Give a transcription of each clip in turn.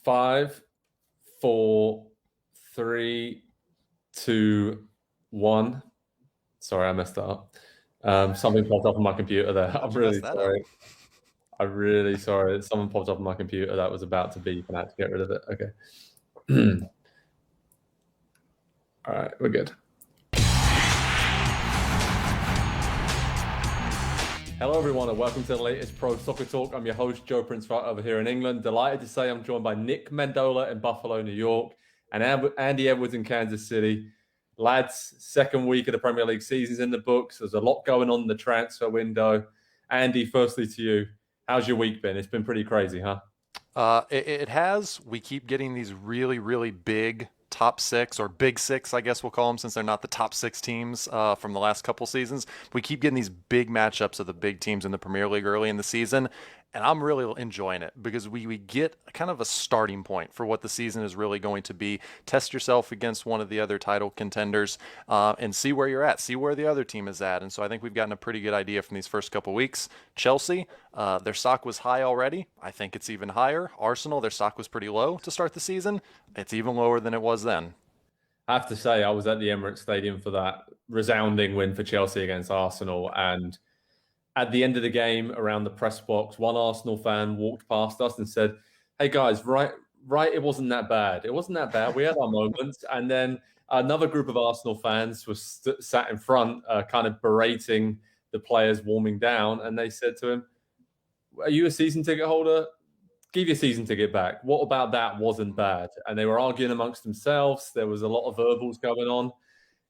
5, 4, 3, 2, 1. Sorry, I messed that up. Something popped up on my computer there. I'm really sorry. I'm really sorry. Someone popped up on my computer that was about to beep and I had to get rid of it. Okay. All right, we're good. Hello, everyone, and welcome to the latest Pro Soccer Talk. I'm your host, Joe Prince-Wright, over here in England. Delighted to say I'm joined by Nick Mendola in Buffalo, New York, and Andy Edwards in Kansas City. Lads, second week of the Premier League season's in the books. There's a lot going on in the transfer window. Andy, firstly to you, how's your week been? It's been pretty crazy, huh? It has. We keep getting these really, really big top six, or big six, I guess we'll call them, since they're not the top six teams from the last couple seasons. We keep getting these big matchups of the big teams in the Premier League early in the season, and I'm really enjoying it because we get kind of a starting point for what the season is really going to be. Test yourself against one of the other title contenders and see where you're at, see where the other team is at. And so I think we've gotten a pretty good idea from these first couple weeks. Chelsea, their stock was high already. I think it's even higher. Arsenal, their stock was pretty low to start the season. It's even lower than it was then. I have to say, I was at the Emirates Stadium for that resounding win for Chelsea against Arsenal, and at the end of the game, around the press box, one Arsenal fan walked past us and said, "Hey guys, right, it wasn't that bad. It wasn't that bad. We had our moments." And then another group of Arsenal fans was sat in front, kind of berating the players warming down, and they said to him, "Are you a season ticket holder? Give your season ticket back. What about that wasn't bad?" And they were arguing amongst themselves. There was a lot of verbals going on.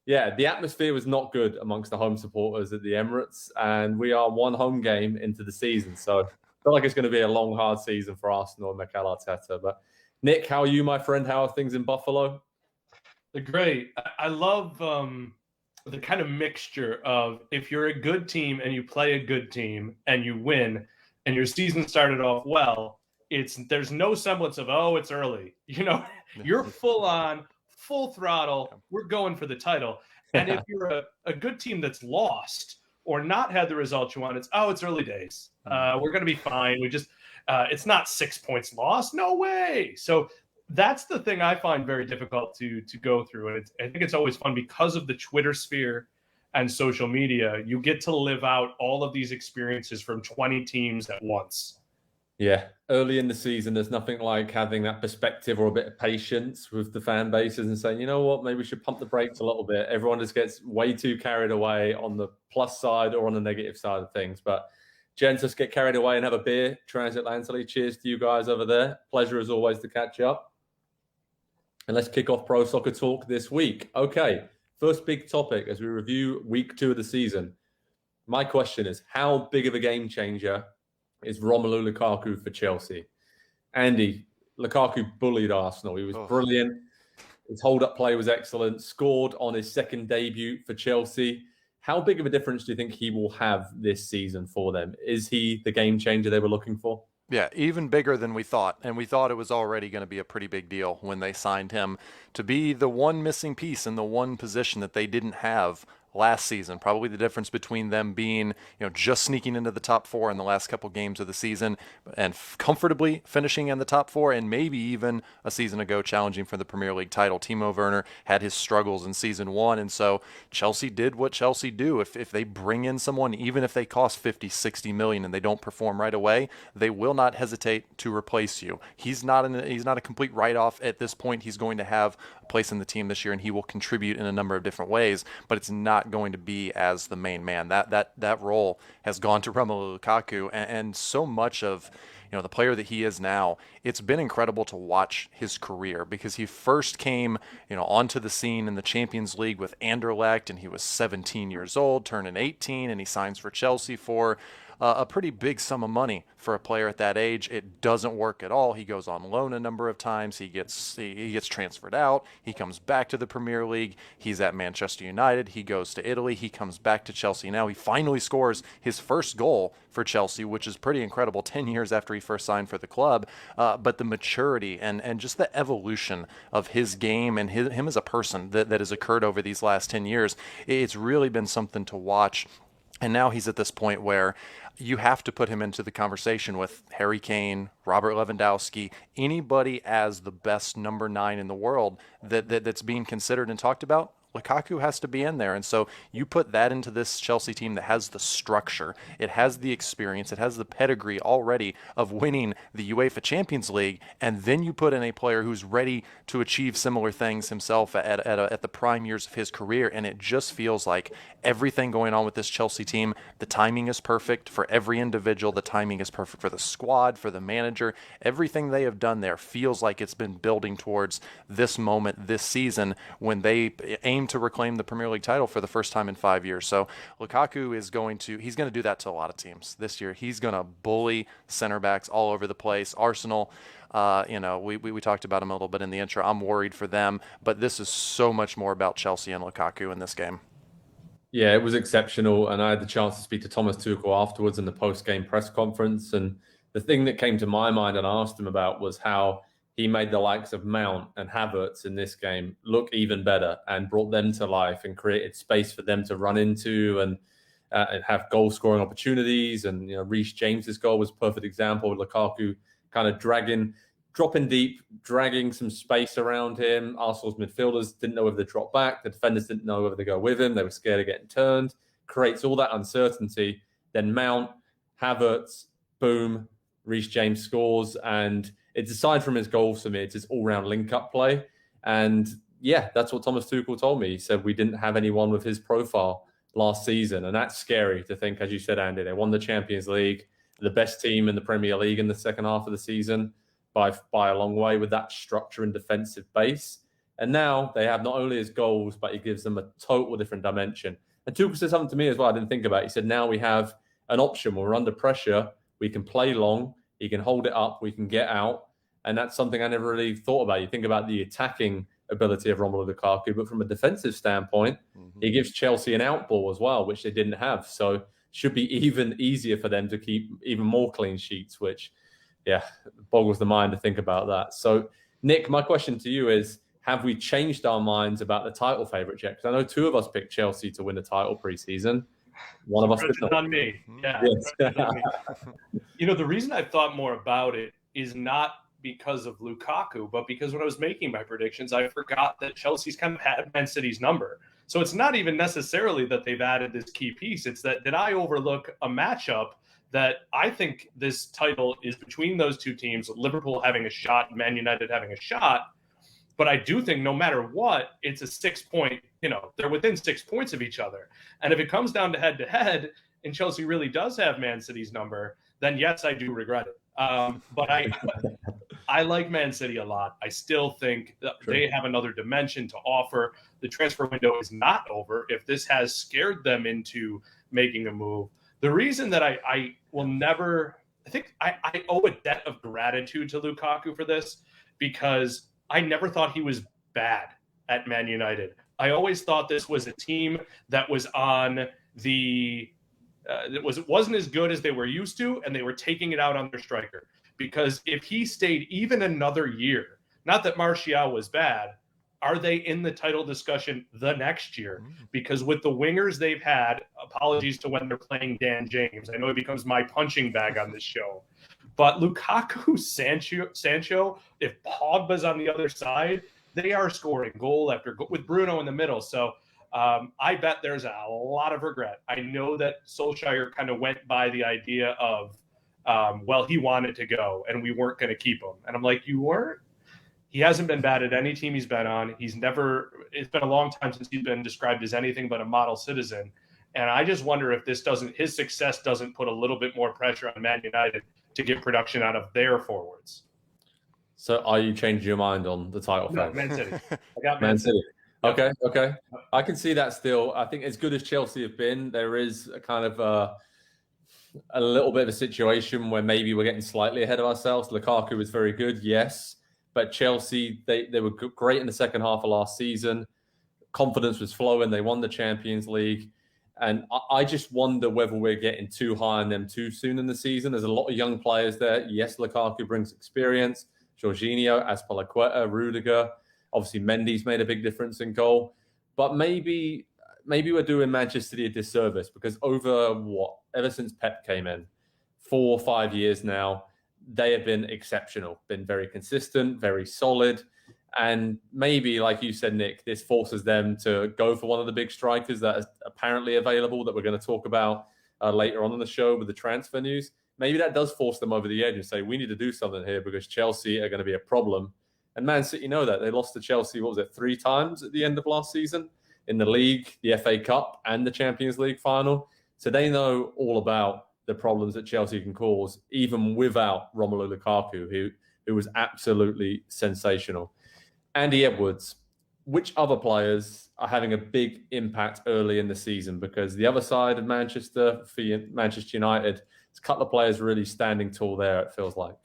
Yeah, the atmosphere was not good amongst the home supporters at the Emirates, and we are one home game into the season. So I feel like it's going to be a long, hard season for Arsenal and Mikel Arteta. But Nick, how are you, my friend? How are things in Buffalo? They're great. I love the kind of mixture of, if you're a good team and you play a good team and you win and your season started off well, there's no semblance of, oh, it's early. You're full on, full throttle. We're going for the title. And if you're a good team that's lost or not had the results you want, it's early days. We're going to be fine. It's not 6 points lost. No way. So that's the thing I find very difficult to go through. And I think it's always fun because of the Twitter sphere and social media. You get to live out all of these experiences from 20 teams at once. Yeah, early in the season, there's nothing like having that perspective or a bit of patience with the fan bases and saying, you know what, maybe we should pump the brakes a little bit. Everyone just gets way too carried away on the plus side or on the negative side of things. But gents, let's get carried away and have a beer transatlantically. Cheers to you guys over there. Pleasure as always to catch up. And let's kick off Pro Soccer Talk this week. Okay, first big topic as we review week 2 of the season. My question is, how big of a game changer is Romelu Lukaku for Chelsea? Andy, Lukaku bullied Arsenal. He was brilliant. His hold-up play was excellent. Scored on his second debut for Chelsea. How big of a difference do you think he will have this season for them? Is he the game changer they were looking for? Yeah, even bigger than we thought. And we thought it was already going to be a pretty big deal when they signed him to be the one missing piece in the one position that they didn't have last season. Probably the difference between them being, just sneaking into the top 4 in the last couple games of the season and comfortably finishing in the top 4, and maybe even a season ago challenging for the Premier League title. Timo Werner had his struggles in season 1, and so Chelsea did what Chelsea do. If they bring in someone, even if they cost 50, 60 million and they don't perform right away, they will not hesitate to replace you. He's not a complete write-off at this point. He's going to have a place in the team this year, and he will contribute in a number of different ways, but it's not going to be as the main man. That role has gone to Romelu Lukaku, and so much of the player that he is now, it's been incredible to watch his career, because he first came onto the scene in the Champions League with Anderlecht, and he was 17 years old, turning 18, and he signs for Chelsea for a pretty big sum of money for a player at that age. It doesn't work at all. He goes on loan a number of times. He gets transferred out. He comes back to the Premier League. He's at Manchester United. He goes to Italy. He comes back to Chelsea now. He finally scores his first goal for Chelsea, which is pretty incredible, 10 years after he first signed for the club. But the maturity and just the evolution of his game and him as a person that has occurred over these last 10 years, it's really been something to watch. And now he's at this point where you have to put him into the conversation with Harry Kane, Robert Lewandowski, anybody as the best number 9 in the world that's being considered and talked about. Lukaku has to be in there. And so you put that into this Chelsea team that has the structure, it has the experience, it has the pedigree already of winning the UEFA Champions League, and then you put in a player who's ready to achieve similar things himself at the prime years of his career, and it just feels like everything going on with this Chelsea team, the timing is perfect for every individual, the timing is perfect for the squad, for the manager. Everything they have done there feels like it's been building towards this moment this season when they aim to reclaim the Premier League title for the first time in 5 years. So Lukaku is going to do that to a lot of teams this year. He's going to bully center backs all over the place. Arsenal, we talked about him a little bit in the intro. I'm worried for them, but this is so much more about Chelsea and Lukaku in this game. Yeah, it was exceptional. And I had the chance to speak to Thomas Tuchel afterwards in the post-game press conference. And the thing that came to my mind and I asked him about was how he made the likes of Mount and Havertz in this game look even better and brought them to life and created space for them to run into and have goal-scoring opportunities. And Reece James's goal was a perfect example. Lukaku kind of dropping deep, dragging some space around him. Arsenal's midfielders didn't know whether to drop back. The defenders didn't know whether to go with him. They were scared of getting turned. Creates all that uncertainty. Then Mount, Havertz, boom, Reece James scores, and it's aside from his goals for me, it's his all-round link-up play. And yeah, that's what Thomas Tuchel told me. He said we didn't have anyone with his profile last season. And that's scary to think, as you said, Andy. They won the Champions League, the best team in the Premier League in the second half of the season by a long way with that structure and defensive base. And now they have not only his goals, but he gives them a total different dimension. And Tuchel said something to me as well I didn't think about. He said, now we have an option when we're under pressure. We can play long. He can hold it up. We can get out. And that's something I never really thought about. You think about the attacking ability of Romelu Lukaku, but from a defensive standpoint, he gives Chelsea an outball as well, which they didn't have. So should be even easier for them to keep even more clean sheets, which, yeah, boggles the mind to think about that. So, Nick, my question to you is, have we changed our minds about the title favourite yet? Because I know two of us picked Chelsea to win the title pre-season. One of us did not. On me. Yeah. Yes. On me. The reason I've thought more about it is not because of Lukaku, but because when I was making my predictions, I forgot that Chelsea's kind of had Man City's number. So it's not even necessarily that they've added this key piece. It's that did I overlook a matchup that I think this title is between those two teams, Liverpool having a shot, Man United having a shot. But I do think no matter what, it's a 6-point, they're within 6 points of each other. And if it comes down to head-to-head and Chelsea really does have Man City's number, then yes, I do regret it. But I like Man City a lot. I still think that they have another dimension to offer. The transfer window is not over. If this has scared them into making a move, the reason that I will never, I think I owe a debt of gratitude to Lukaku for this, because I never thought he was bad at Man United. I always thought this was a team that was on the wasn't as good as they were used to, and they were taking it out on their striker. Because if he stayed even another year, not that Martial was bad, are they in the title discussion the next year? Because with the wingers they've had, apologies to when they're playing Dan James, I know it becomes my punching bag on this show, but Lukaku, Sancho, if Pogba's on the other side, they are scoring goal after goal with Bruno in the middle. So I bet there's a lot of regret. I know that Solskjaer kind of went by the idea of, he wanted to go and we weren't going to keep him. And I'm like, you weren't? He hasn't been bad at any team he's been on. It's been a long time since he's been described as anything but a model citizen. And I just wonder if his success doesn't put a little bit more pressure on Man United to get production out of their forwards. So are you changing your mind on the title? No, Man City. I got Man City. Okay. I can see that still. I think as good as Chelsea have been, there is a kind of a little bit of a situation where maybe we're getting slightly ahead of ourselves. Lukaku was very good, yes. But Chelsea, they were great in the second half of last season. Confidence was flowing. They won the Champions League. And I just wonder whether we're getting too high on them too soon in the season. There's a lot of young players there. Yes, Lukaku brings experience. Jorginho, Azpilicueta, Rudiger. Obviously, Mendy's made a big difference in goal. But maybe maybe we're doing Manchester City a disservice because ever since Pep came in, 4 or 5 years now, they have been exceptional, been very consistent, very solid. And maybe, like you said, Nick, this forces them to go for one of the big strikers that is apparently available that we're going to talk about later on in the show with the transfer news. Maybe that does force them over the edge and say, we need to do something here because Chelsea are going to be a problem. And Man City know that. They lost to Chelsea, 3 times at the end of last season in the league, the FA Cup, and the Champions League final. So they know all about the problems that Chelsea can cause, even without Romelu Lukaku, who was absolutely sensational. Andy Edwards, which other players are having a big impact early in the season? Because the other side of Manchester, for Manchester United, there's a couple of players really standing tall there, it feels like.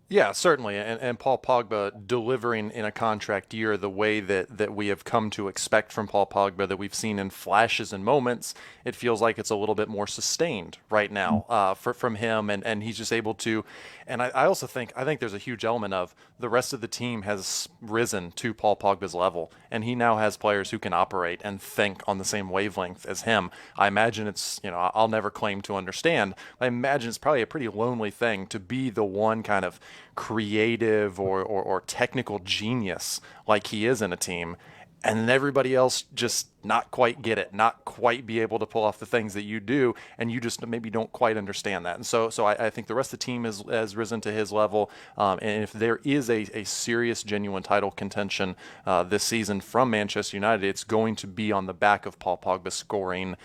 Yeah, certainly. And Paul Pogba delivering in a contract year the way that we have come to expect from Paul Pogba, that we've seen in flashes and moments, it feels like it's a little bit more sustained right now from him. And he's just able to. And I also think there's a huge element of the rest of the team has risen to Paul Pogba's level. And he now has players who can operate and think on the same wavelength as him. I imagine it's, I'll never claim to understand. I imagine it's probably a pretty lonely thing to be the one kind of creative or technical genius like he is in a team, and then everybody else just not quite get it, not quite be able to pull off the things that you do, and you just maybe don't quite understand that. And so I think the rest of the team has risen to his level, and if there is a serious, genuine title contention this season from Manchester United, it's going to be on the back of Paul Pogba scoring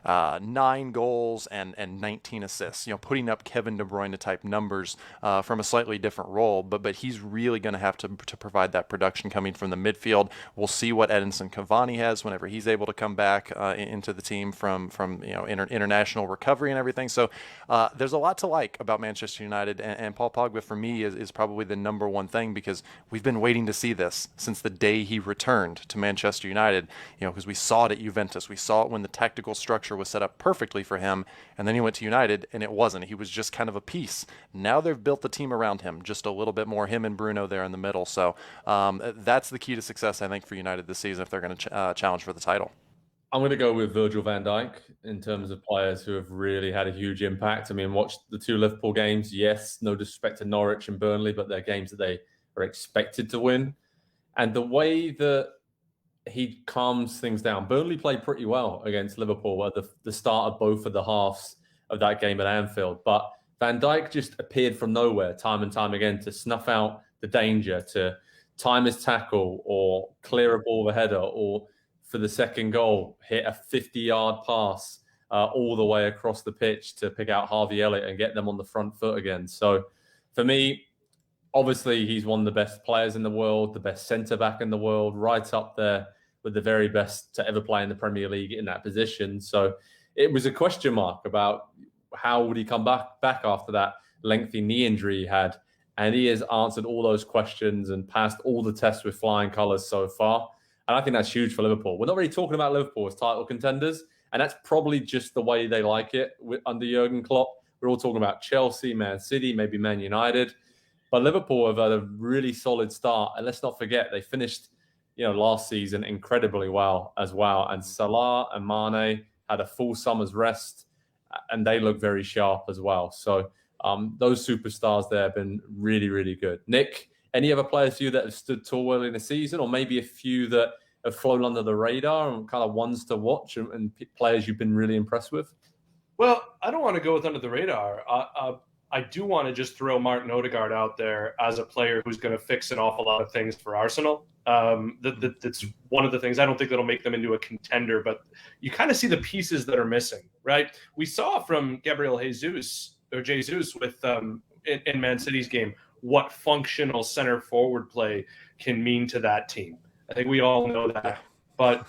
9 goals and 19 assists, putting up Kevin De Bruyne type numbers from a slightly different role, but he's really going to have to provide that production coming from the midfield. We'll see what Edinson Cavani has whenever he's able to come back into the team from international recovery and everything. So there's a lot to like about Manchester United, and Paul Pogba for me is probably the number one thing, because we've been waiting to see this since the day he returned to Manchester United, because we saw it at Juventus, we saw it when the tactical structure was set up perfectly for him, and then he went to United and it wasn't. He was just kind of a piece. Now they've built the team around him just a little bit more, him and Bruno there in the middle. So that's the key to success, I think, for United this season if they're going to challenge for the title. I'm going to go with Virgil van Dijk in terms of players who have really had a huge impact. I mean, watch the 2 Liverpool games. Yes, no disrespect to Norwich and Burnley, but they're games that they are expected to win. And the way that he calms things down. Burnley played pretty well against Liverpool at the start of both of the halves of that game at Anfield. But Van Dijk just appeared from nowhere time and time again to snuff out the danger, to time his tackle or clear a ball of a header, or for the second goal, hit a 50-yard pass all the way across the pitch to pick out Harvey Elliott and get them on the front foot again. So for me, obviously, he's one of the best players in the world, the best centre-back in the world, right up there with the very best to ever play in the Premier League in that position. So it was a question mark about how would he come back after that lengthy knee injury he had. And he has answered all those questions and passed all the tests with flying colours so far. And I think that's huge for Liverpool. We're not really talking about Liverpool as title contenders, and that's probably just the way they like it under Jurgen Klopp. We're all talking about Chelsea, Man City, maybe Man United. But Liverpool have had a really solid start. And let's not forget, they finished last season incredibly well as well. And Salah and Mane had a full summer's rest, and they look very sharp as well. So those superstars there have been really, really good. Nick, any other players for you that have stood tall early in the season, or maybe a few that have flown under the radar and kind of ones to watch and players you've been really impressed with? Well, I don't want to go with under the radar. I do want to just throw Martin Odegaard out there as a player who's going to fix an awful lot of things for Arsenal. That's one of the things. I don't think that'll make them into a contender, but you kind of see the pieces that are missing, right? We saw from Gabriel Jesus with in Man City's game what functional center forward play can mean to that team. I think we all know that, but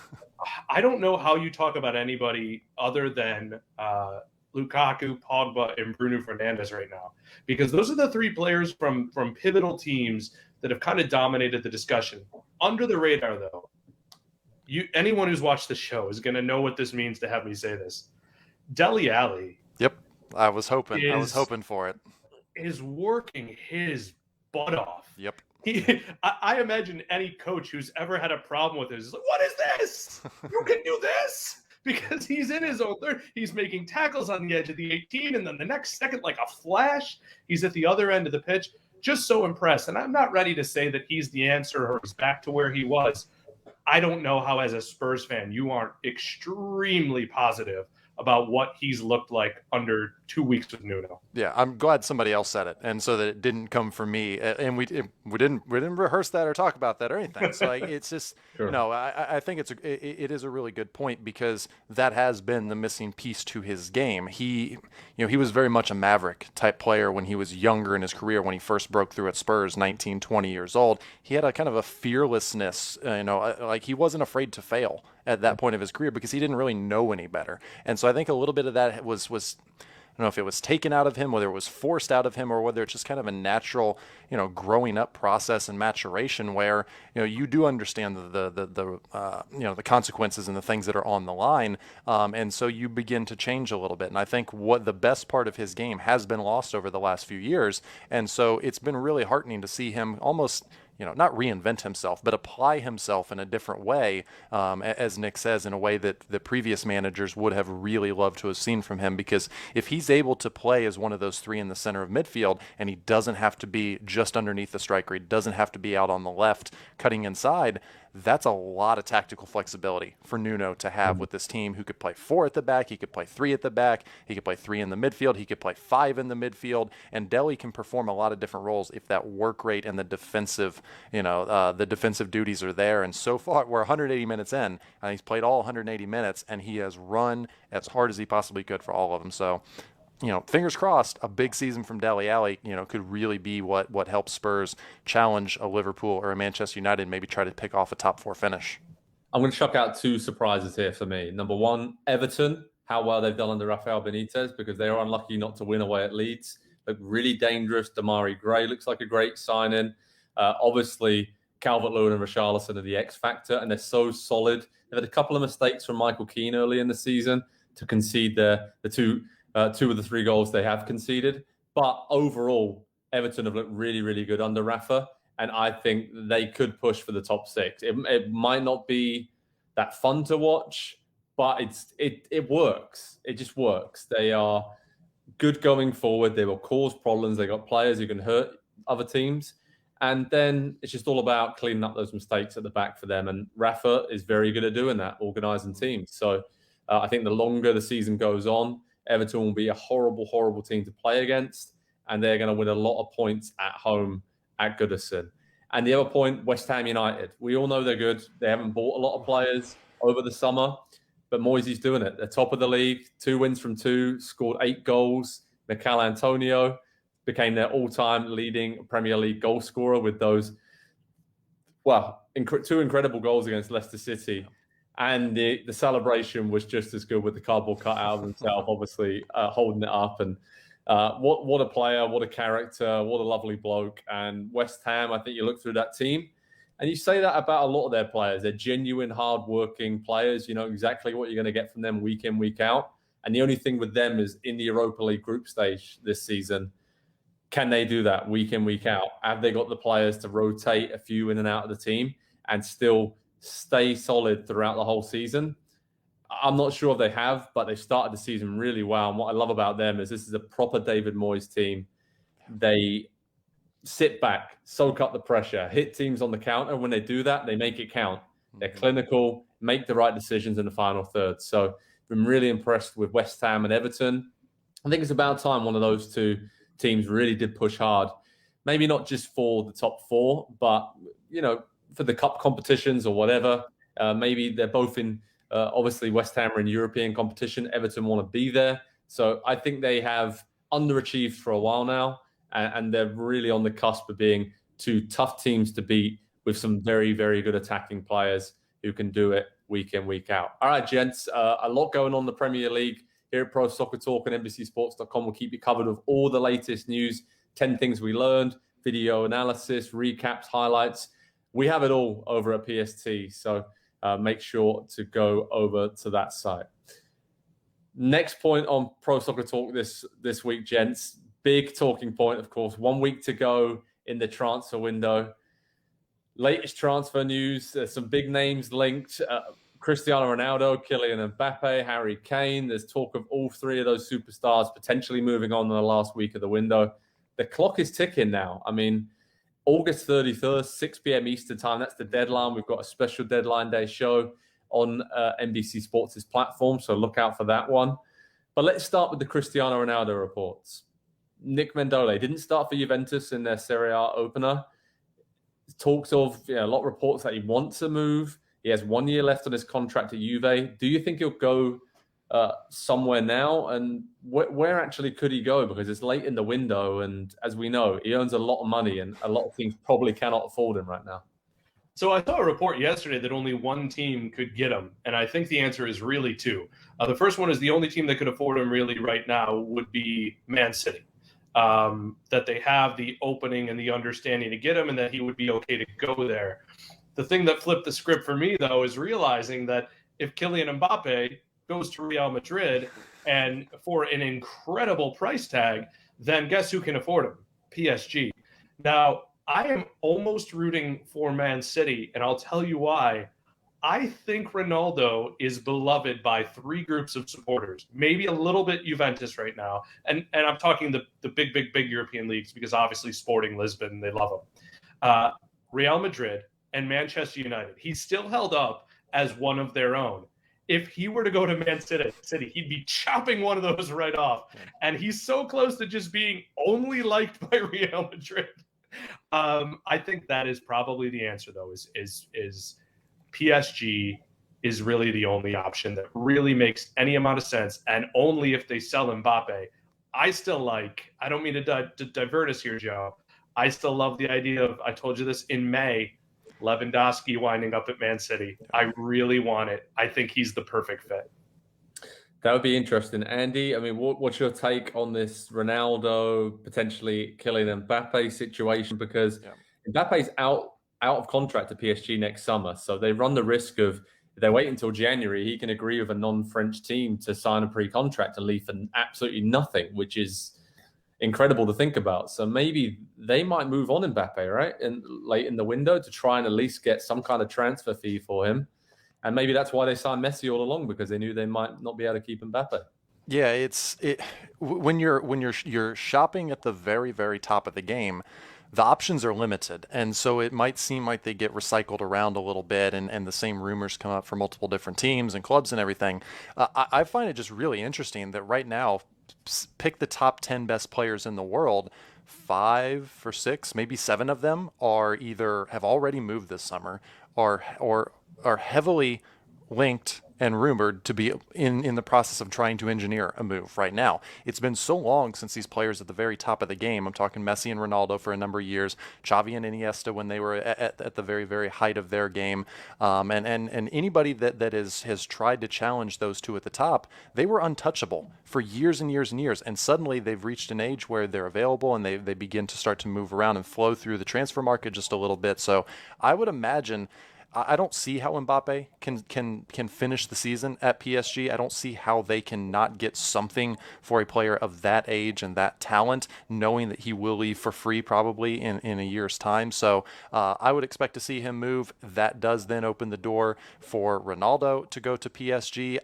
I don't know how you talk about anybody other than Lukaku, Pogba, and Bruno Fernandes right now, because those are the 3 players from pivotal teams that have kind of dominated the discussion. Under the radar, though, anyone who's watched the show is going to know what this means to have me say this. Dele Alli. Yep, I was hoping for it. Is working his butt off. Yep. I imagine any coach who's ever had a problem with this is like, what is this? You can do this? Because he's in his own third. He's making tackles on the edge of the 18, and then the next second, like a flash, he's at the other end of the pitch. Just so impressed. And I'm not ready to say that he's the answer or he's back to where he was. I don't know how, as a Spurs fan, you aren't extremely positive about what he's looked like under 2 weeks with Nuno. Yeah, I'm glad somebody else said it, and so that it didn't come from me. And we didn't rehearse that or talk about that or anything. So it's just Sure. I think it is a really good point, because that has been the missing piece to his game. He was very much a maverick type player when he was younger in his career. When he first broke through at Spurs, 19, 20 years old, he had a kind of a fearlessness. Like he wasn't afraid to fail at that point of his career because he didn't really know any better. And so I think a little bit of that was I don't know if it was taken out of him, whether it was forced out of him, or whether it's just kind of a natural, growing up process and maturation where, you do understand the consequences and the things that are on the line. And so you begin to change a little bit. And I think what the best part of his game has been lost over the last few years. And so it's been really heartening to see him almost, not reinvent himself, but apply himself in a different way, as Nick says, in a way that the previous managers would have really loved to have seen from him. Because if he's able to play as one of those three in the center of midfield, and he doesn't have to be just underneath the striker, he doesn't have to be out on the left cutting inside, that's a lot of tactical flexibility for Nuno to have with this team, who could play 4 at the back, he could play 3 at the back, he could play 3 in the midfield, he could play 5 in the midfield, and Dele can perform a lot of different roles if that work rate and the defensive duties are there. And so far, we're 180 minutes in, and he's played all 180 minutes, and he has run as hard as he possibly could for all of them. So, fingers crossed, a big season from Dele Alli, could really be what helps Spurs challenge a Liverpool or a Manchester United, maybe try to pick off a top 4 finish. I'm going to chuck out 2 surprises here for me. Number 1, Everton, how well they've done under Rafael Benitez, because they are unlucky not to win away at Leeds. Look really dangerous. Damari Gray looks like a great signing. Obviously, Calvert-Lewin and Richarlison are the X factor, and they're so solid. They've had a couple of mistakes from Michael Keane early in the season to concede the 2 of the 3 goals they have conceded. But overall, Everton have looked really, really good under Rafa, and I think they could push for the top 6. It might not be that fun to watch, but it works. It just works. They are good going forward. They will cause problems. They got players who can hurt other teams. And then it's just all about cleaning up those mistakes at the back for them. And Rafa is very good at doing that, organising teams. So I think the longer the season goes on, Everton will be a horrible, horrible team to play against. And they're going to win a lot of points at home at Goodison. And the other point, West Ham United. We all know they're good. They haven't bought a lot of players over the summer, but Moisey's doing it. They're top of the league, 2 wins from 2, scored 8 goals. Mikel Antonio became their all-time leading Premier League goal scorer with those, 2 incredible goals against Leicester City. And the celebration was just as good with the cardboard cutout of himself, obviously holding it up. And what a player, what a character, what a lovely bloke. And West Ham, I think you look through that team, and you say that about a lot of their players. They're genuine, hard-working players. You know exactly what you're going to get from them week in, week out. And the only thing with them is in the Europa League group stage this season, can they do that week in, week out? Have they got the players to rotate a few in and out of the team and still stay solid throughout the whole season? I'm not sure if they have, but they've started the season really well. And what I love about them is this is a proper David Moyes team. They sit back, soak up the pressure, hit teams on the counter. When they do that, they make it count. They're clinical, make the right decisions in the final third. So been really impressed with West Ham and Everton. I think it's about time one of those 2 teams really did push hard. Maybe not just for the top 4, but, for the cup competitions or whatever. Maybe they're both in, obviously West Ham are in European competition. Everton want to be there. So I think they have underachieved for a while now, and they're really on the cusp of being 2 tough teams to beat with some very, very good attacking players who can do it week in, week out. All right, gents, a lot going on in the Premier League here at Pro Soccer Talk and NBCSports.com. We'll keep you covered with all the latest news, 10 things we learned, video analysis, recaps, highlights. We have it all over at PST, so make sure to go over to that site. Next point on Pro Soccer Talk this week, gents. Big talking point, of course. 1 week to go in the transfer window. Latest transfer news, there's some big names linked. Cristiano Ronaldo, Kylian Mbappé, Harry Kane. There's talk of all three of those superstars potentially moving on in the last week of the window. The clock is ticking now. I mean, August 31st, 6 p.m. Eastern time. That's the deadline. We've got a special deadline day show on NBC Sports' platform, so look out for that one. But let's start with the Cristiano Ronaldo reports. Nick Mendola didn't start for Juventus in their Serie A opener. Talks of a lot of reports that he wants to move. He has 1 year left on his contract at Juve. Do you think he'll go somewhere now? And where actually could he go? Because it's late in the window, and as we know, he earns a lot of money, and a lot of teams probably cannot afford him right now. So I saw a report yesterday that only one team could get him, and I think the answer is really two. The first one is the only team that could afford him really right now would be Man City. That they have the opening and the understanding to get him, and that he would be okay to go there. The thing that flipped the script for me, though, is realizing that if Kylian Mbappe goes to Real Madrid and for an incredible price tag, then guess who can afford him? PSG. Now, I am almost rooting for Man City, and I'll tell you why. I think Ronaldo is beloved by three groups of supporters, maybe a little bit Juventus right now. And I'm talking the big European leagues, because obviously Sporting Lisbon, they love him. Real Madrid and Manchester United. He's still held up as one of their own. If he were to go to Man City, he'd be chopping one of those right off. And he's so close to just being only liked by Real Madrid. I think that is probably the answer, though, is PSG is really the only option that really makes any amount of sense, and only if they sell Mbappe. I don't mean to divert us here, Joe. I still love the idea of, I told you this in May, Lewandowski winding up at Man City. I really want it. I think he's the perfect fit. That would be interesting. Andy, I mean, what's your take on this Ronaldo, potentially Kylian Mbappe situation? Because Mbappe's out of contract to PSG next summer. So they run the risk of, if they wait until January, he can agree with a non-French team to sign a pre-contract and leave for absolutely nothing, which is incredible to think about. So maybe they might move on Mbappe, right? And late in the window to try and at least get some kind of transfer fee for him. And maybe that's why they signed Messi all along, because they knew they might not be able to keep Mbappe. Yeah, when you're shopping at the very, very top of the game, the options are limited. And so it might seem like they get recycled around a little bit, and the same rumors come up for multiple different teams and clubs and everything. I find it just really interesting that right now, pick the top 10 best players in the world, 5 or 6, maybe 7 of them are either have already moved this summer or are heavily linked and rumored to be in the process of trying to engineer a move right now. It's been so long since these players at the very top of the game, I'm talking Messi and Ronaldo for a number of years, Xavi and Iniesta when they were at the very, very height of their game, and anybody that has tried to challenge those two at the top, they were untouchable for years and years and years, and suddenly they've reached an age where they're available and they begin to start to move around and flow through the transfer market just a little bit. So I would imagine, I don't see how Mbappe can finish the season at PSG. I don't see how they can not get something for a player of that age and that talent, knowing that he will leave for free probably in a year's time. So I would expect to see him move. That does then open the door for Ronaldo to go to PSG.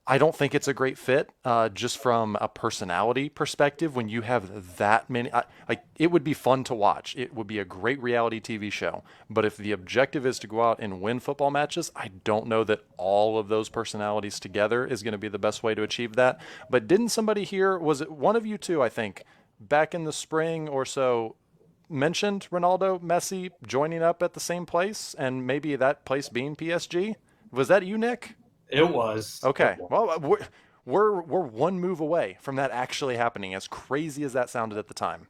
I don't think it's a great fit, just from a personality perspective. When you have that many, it would be fun to watch. It would be a great reality TV show. But if the objective is to go out and win football matches, I don't know that all of those personalities together is going to be the best way to achieve that. But didn't somebody here, was it one of you two, I think, back in the spring or so, mentioned Ronaldo, Messi joining up at the same place, and maybe that place being PSG? Was that you, Nick? It was. Okay. Well, we're one move away from that actually happening, as crazy as that sounded at the time.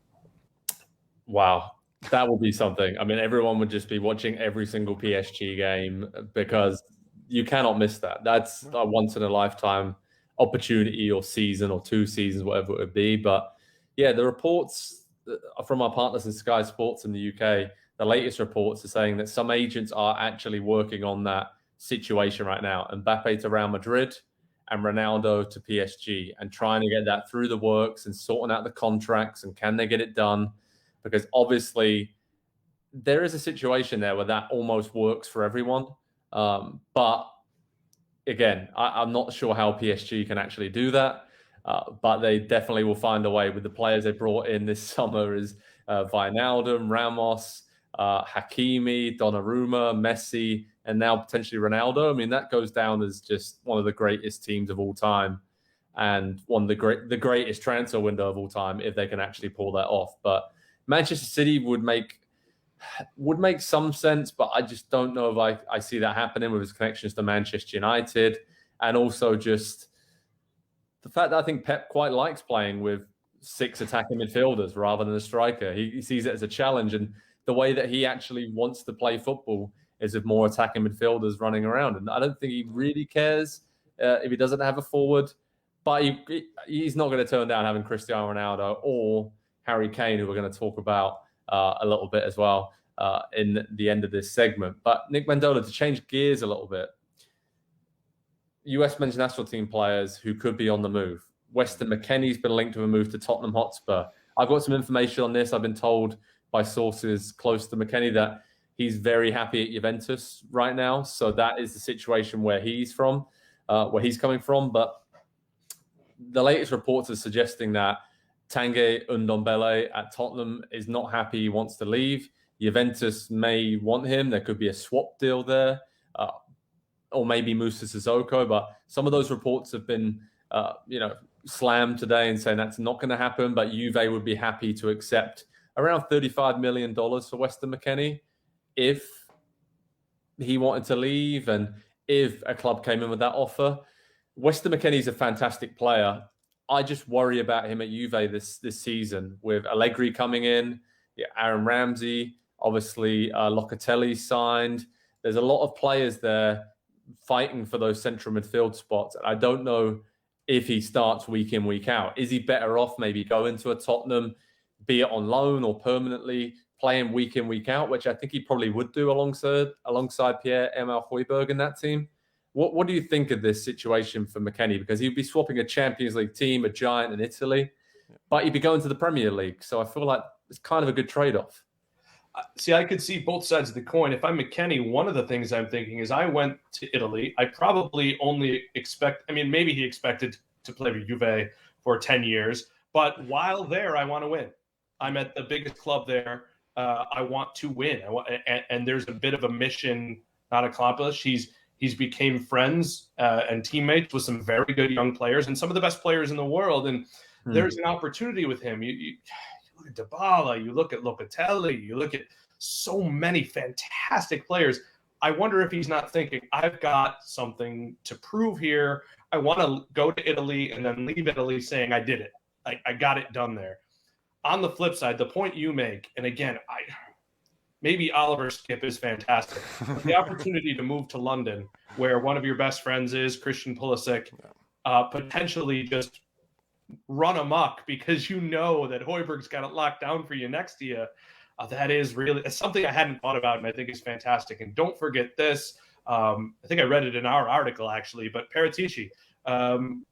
Wow. That would be something. I mean, everyone would just be watching every single PSG game, because you cannot miss that. That's a once-in-a-lifetime opportunity, or season, or 2 seasons, whatever it would be. But yeah, the reports from our partners in Sky Sports in the UK, the latest reports are saying that some agents are actually working on that situation right now. Mbappe to Real Madrid and Ronaldo to PSG, and trying to get that through the works and sorting out the contracts, and can they get it done. because obviously there is a situation there where that almost works for everyone. But again, I'm not sure how PSG can actually do that, but they definitely will find a way with the players they brought in this summer is Wijnaldum, Ramos, Hakimi, Donnarumma, Messi, and now potentially Ronaldo. I mean, that goes down as just one of the greatest teams of all time and one of the greatest transfer window of all time if they can actually pull that off. But Manchester City would make some sense, but I just don't know if I see that happening with his connections to Manchester United, and also just the fact that I think Pep quite likes playing with 6 attacking midfielders rather than a striker. He sees it as a challenge, and the way that he actually wants to play football is with more attacking midfielders running around. And I don't think he really cares if he doesn't have a forward, but he's not going to turn down having Cristiano Ronaldo or Harry Kane, who we're going to talk about a little bit as well in the end of this segment. But Nick Mendola, to change gears a little bit, US men's national team players who could be on the move. Weston McKennie's been linked to a move to Tottenham Hotspur. I've got some information on this. I've been told by sources close to McKennie that he's very happy at Juventus right now. So that is the situation where he's coming from. But the latest reports are suggesting that Tanguy Ndombele at Tottenham is not happy. He wants to leave. Juventus may want him. There could be a swap deal there, or maybe Moussa Sissoko. But some of those reports have been, slammed today and saying that's not going to happen. But Juve would be happy to accept around $35 million for Weston McKennie if he wanted to leave and if a club came in with that offer. Weston McKennie's a fantastic player. I just worry about him at Juve this season with Allegri coming in, Aaron Ramsey, obviously Locatelli signed. There's a lot of players there fighting for those central midfield spots. I don't know if he starts week in, week out. Is he better off maybe going to a Tottenham, be it on loan or permanently, playing week in, week out, which I think he probably would do alongside Pierre-Emile Højbjerg in that team? What do you think of this situation for McKennie? Because he'd be swapping a Champions League team, a giant in Italy, but he'd be going to the Premier League. So I feel like it's kind of a good trade-off. See, I could see both sides of the coin. If I'm McKennie, one of the things I'm thinking is I went to Italy. I probably only maybe he expected to play for Juve for 10 years. But while there, I want to win. I'm at the biggest club there. I want to win. And there's a bit of a mission not accomplished. He's became friends and teammates with some very good young players and some of the best players in the world. And there's an opportunity with him. You look at Dybala, you look at Locatelli, you look at so many fantastic players. I wonder if he's not thinking, I've got something to prove here. I want to go to Italy and then leave Italy saying I did it. I got it done there. On the flip side, the point you make, and again, maybe Oliver Skip is fantastic. The opportunity to move to London, where one of your best friends is Christian Pulisic, potentially just run amok because you know that Højbjerg's got it locked down for you next to you. That is really something I hadn't thought about, and I think is fantastic. And don't forget this. I think I read it in our article, actually, but Paratici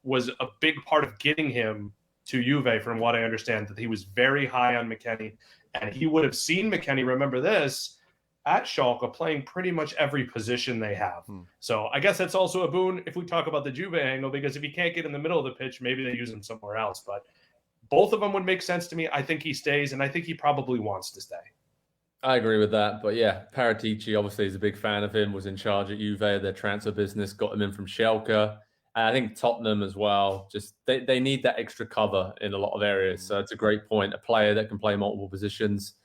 was a big part of getting him to Juve, from what I understand, that he was very high on McKennie. And he would have seen McKennie, remember this, at Schalke playing pretty much every position they have. So I guess that's also a boon if we talk about the Juve angle, because if he can't get in the middle of the pitch, maybe they use him somewhere else. But both of them would make sense to me. I think he stays, and I think he probably wants to stay. I agree with that. But yeah, Paratici obviously is a big fan of him, was in charge at Juve, their transfer business, got him in from Schalke. And I think Tottenham as well, just they need that extra cover in a lot of areas. So it's a great point. A player that can play multiple positions,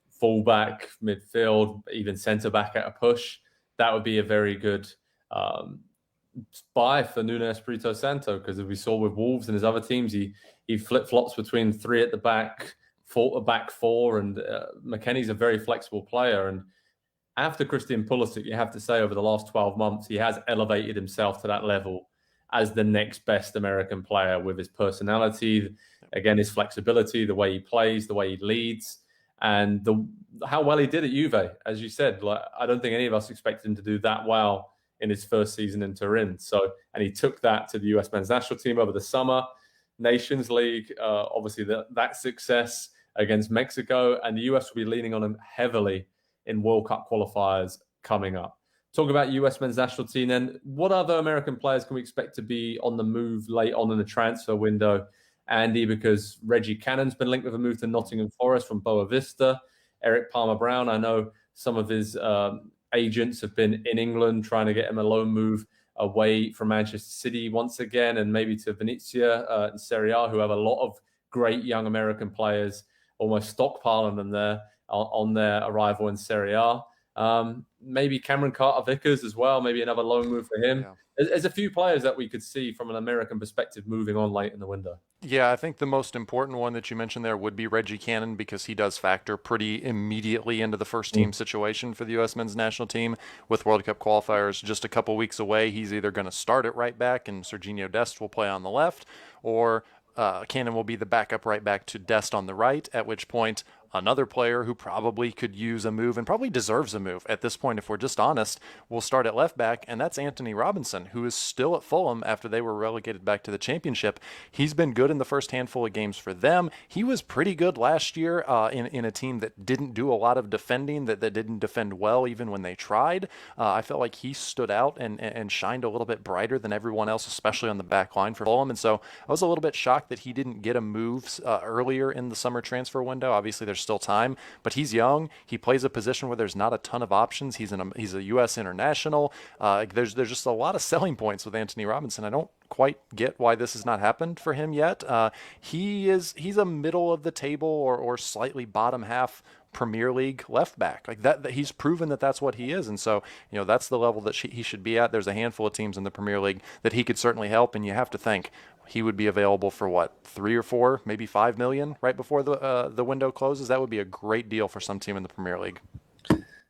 fullback, midfield, even centre-back at a push. That would be a very good buy for Nuno Espirito Santo, because as we saw with Wolves and his other teams, he flip-flops between 3 at the back, back 4, and McKennie's a very flexible player. And after Christian Pulisic, you have to say over the last 12 months, he has elevated himself to that level as the next best American player, with his personality, again, his flexibility, the way he plays, the way he leads, and how well he did at Juve. As you said, I don't think any of us expected him to do that well in his first season in Turin. And he took that to the US men's national team over the summer, Nations League, obviously that success, against Mexico, and the US will be leaning on them heavily in World Cup qualifiers coming up. Talk about US men's national team then. What other American players can we expect to be on the move late on in the transfer window, Andy? Because Reggie Cannon's been linked with a move to Nottingham Forest from Boa Vista. Eric Palmer-Brown, I know some of his agents have been in England trying to get him a loan move away from Manchester City once again, and maybe to Venezia and Serie A, who have a lot of great young American players, almost stockpiling them there on their arrival in Serie A. Maybe Cameron Carter-Vickers as well, maybe another loan move for him. Yeah. There's a few players that we could see from an American perspective moving on late in the window. Yeah, I think the most important one that you mentioned there would be Reggie Cannon, because he does factor pretty immediately into the first team situation for the U.S. men's national team. With World Cup qualifiers just a couple weeks away, he's either going to start at right back and Serginho Dest will play on the left, or Cannon will be the backup right back to Dest on the right, at which point another player who probably could use a move and probably deserves a move at this point, if we're just honest, will start at left back, and that's Anthony Robinson, who is still at Fulham after they were relegated back to the Championship. He's been good in the first handful of games for them. He was pretty good last year in a team that didn't do a lot of defending, that didn't defend well even when they tried. I felt like he stood out and shined a little bit brighter than everyone else, especially on the back line for Fulham. And so I was a little bit shocked that he didn't get a move earlier in the summer transfer window. Obviously, there's still time, but he's young. He plays a position where there's not a ton of options. He's a U.S. international. There's just a lot of selling points with Anthony Robinson. I don't quite get why this has not happened for him yet. He's a middle of the table or slightly bottom half Premier League left back. Like that he's proven that that's what he is, and so that's the level that he should be at. There's a handful of teams in the Premier League that he could certainly help, and you have to think he would be available for what, 3 or 4, maybe 5 million right before the window closes. That would be a great deal for some team in the Premier League.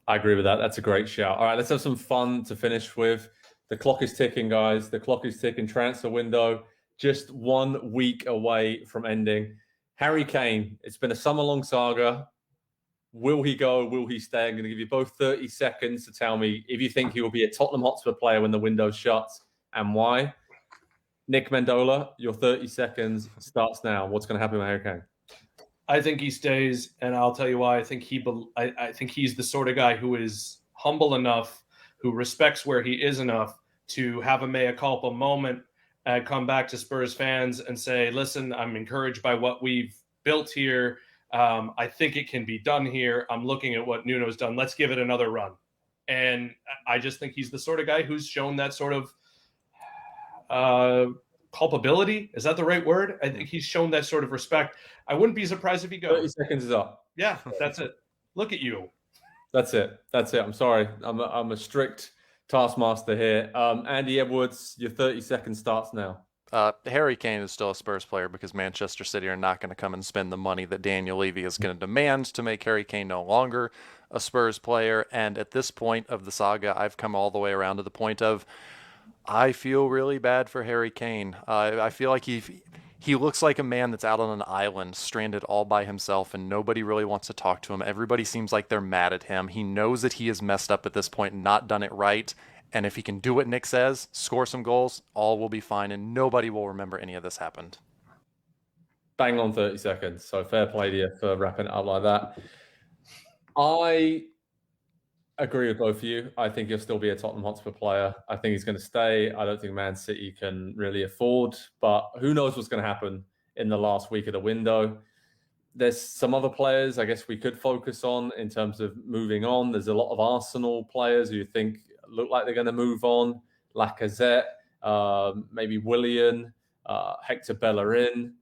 I agree with that. That's a great shout. All right, let's have some fun to finish with. The clock is ticking, guys. The clock is ticking. Transfer window just 1 week away from ending. Harry Kane, it's been a summer-long saga. Will he go? Will he stay? I'm going to give you both 30 seconds to tell me if you think he will be a Tottenham Hotspur player when the window shuts and why. Nick Mendola, your 30 seconds starts now. What's going to happen with Harry Kane? I think he stays, and I'll tell you why. I think he's the sort of guy who is humble enough, who respects where he is enough to have a mea culpa moment and come back to Spurs fans and say, listen, I'm encouraged by what we've built here. I think it can be done here. I'm looking at what Nuno's done. Let's give it another run. And I just think he's the sort of guy who's shown that sort of culpability. Is that the right word? I think he's shown that sort of respect. I wouldn't be surprised if he goes. 30 seconds is up. Yeah, that's it. Look at you. That's it. I'm sorry. I'm a strict taskmaster here. Andy Edwards, your 30 seconds starts now. Harry Kane is still a Spurs player because Manchester City are not going to come and spend the money that Daniel Levy is going to demand to make Harry Kane no longer a Spurs player. And at this point of the saga, I've come all the way around to the point of I feel really bad for Harry Kane. I feel like he looks like a man that's out on an island, stranded all by himself, and nobody really wants to talk to him. Everybody seems like they're mad at him. He knows that he has messed up at this point and not done it right. And if he can do what Nick says, score some goals, all will be fine, and nobody will remember any of this happened. Bang on 30 seconds. So fair play to you for wrapping it up like that. I agree with both of you. I think he'll still be a Tottenham Hotspur player. I think he's going to stay. I don't think Man City can really afford, but who knows what's going to happen in the last week of the window. There's some other players I guess we could focus on in terms of moving on. There's a lot of Arsenal players who you think look like they're going to move on. Lacazette, maybe Willian, Hector Bellerin,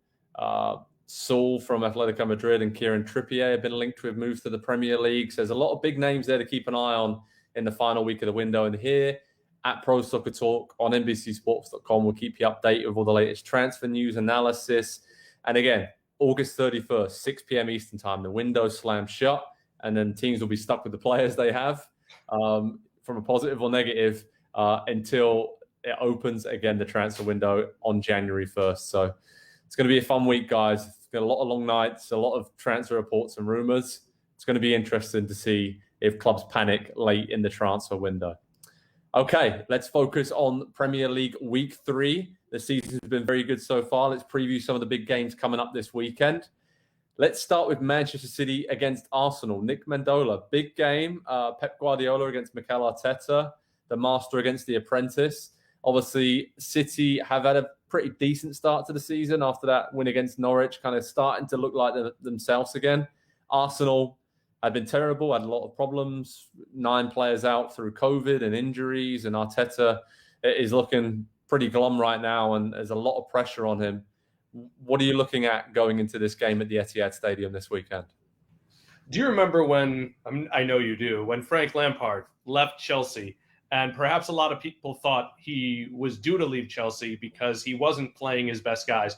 Saul from Atletico Madrid, and Kieran Trippier have been linked with moves to the Premier League. So there's a lot of big names there to keep an eye on in the final week of the window. And here at Pro Soccer Talk on NBCSports.com, we'll keep you updated with all the latest transfer news, analysis. And again, August 31st, 6 p.m. Eastern time, the window slams shut, and then teams will be stuck with the players they have. From a positive or negative, until it opens again, the transfer window on January 1st. So it's going to be a fun week, guys. It's got a lot of long nights, a lot of transfer reports and rumors. It's going to be interesting to see if clubs panic late in the transfer window. Okay, let's focus on Premier League Week 3. The season's been very good so far. Let's preview some of the big games coming up this weekend. Let's start with Manchester City against Arsenal. Nick Mendola, big game. Pep Guardiola against Mikel Arteta, the master against the apprentice. Obviously, City have had a pretty decent start to the season after that win against Norwich, kind of starting to look like themselves again. Arsenal had been terrible, had a lot of problems, 9 players out through COVID and injuries, and Arteta is looking pretty glum right now, and there's a lot of pressure on him. What are you looking at going into this game at the Etihad Stadium this weekend? Do you remember when, I know you do, when Frank Lampard left Chelsea, and perhaps a lot of people thought he was due to leave Chelsea because he wasn't playing his best guys?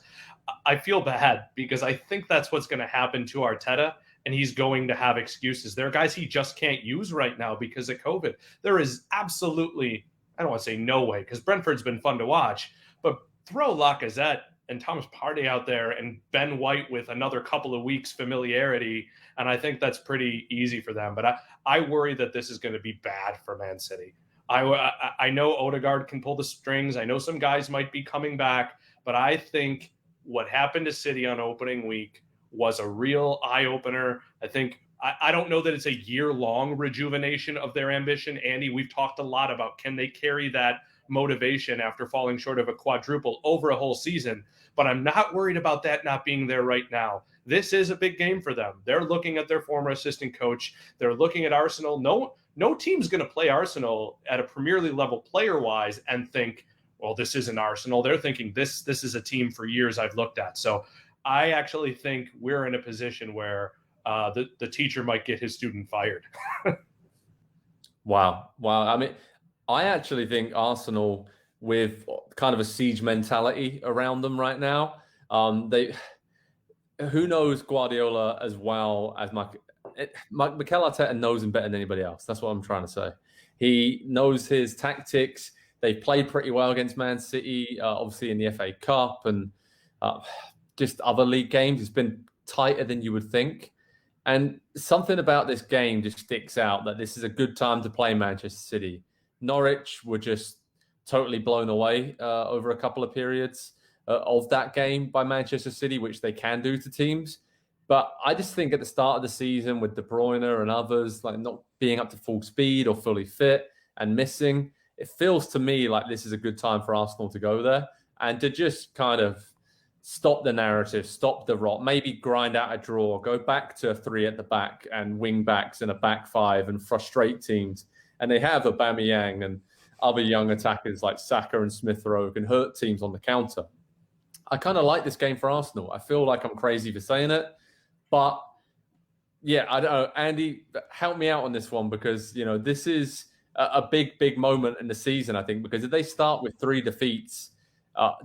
I feel bad because I think that's what's going to happen to Arteta, and he's going to have excuses. There are guys he just can't use right now because of COVID. There is absolutely, I don't want to say no way, because Brentford's been fun to watch, but throw Lacazette and Thomas Partey out there and Ben White with another couple of weeks familiarity, and I think that's pretty easy for them. But I worry that this is going to be bad for Man City. I know Odegaard can pull the strings. I know some guys might be coming back, but I think what happened to City on opening week was a real eye-opener. I don't know that it's a year-long rejuvenation of their ambition. Andy, we've talked a lot about can they carry that motivation after falling short of a quadruple over a whole season, but I'm not worried about that not being there right now. This is a big game for them. They're looking at their former assistant coach. They're looking at Arsenal. No team's going to play Arsenal at a Premier League level player-wise and think, well, this isn't Arsenal. They're thinking this is a team for years I've looked at. So I actually think we're in a position where the teacher might get his student fired. Wow. I mean, I actually think Arsenal, with kind of a siege mentality around them right now, who knows Guardiola as well as Mikel Arteta knows him better than anybody else. That's what I'm trying to say. He knows his tactics. They played pretty well against Man City, obviously in the FA Cup and just other league games. It's been tighter than you would think. And something about this game just sticks out, that this is a good time to play Manchester City. Norwich were just totally blown away over a couple of periods of that game by Manchester City, which they can do to teams. But I just think at the start of the season with De Bruyne and others like not being up to full speed or fully fit and missing, it feels to me like this is a good time for Arsenal to go there and to just kind of stop the narrative, stop the rot, maybe grind out a draw, go back to 3 at the back and wing backs and a back 5 and frustrate teams. And they have Aubameyang and other young attackers like Saka and Smith Rowe can hurt teams on the counter. I kind of like this game for Arsenal. I feel like I'm crazy for saying it, but yeah, I don't know. Andy, help me out on this one because, you know, this is a big moment in the season, I think, because if they start with 3 defeats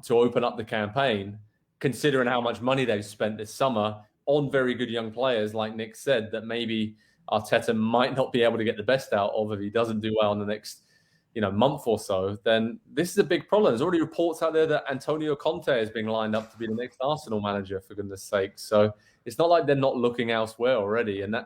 to open up the campaign, considering how much money they've spent this summer on very good young players, like Nick said, that maybe Arteta might not be able to get the best out of if he doesn't do well in the next, month or so, then this is a big problem. There's already reports out there that Antonio Conte is being lined up to be the next Arsenal manager, for goodness sake. So it's not like they're not looking elsewhere already, and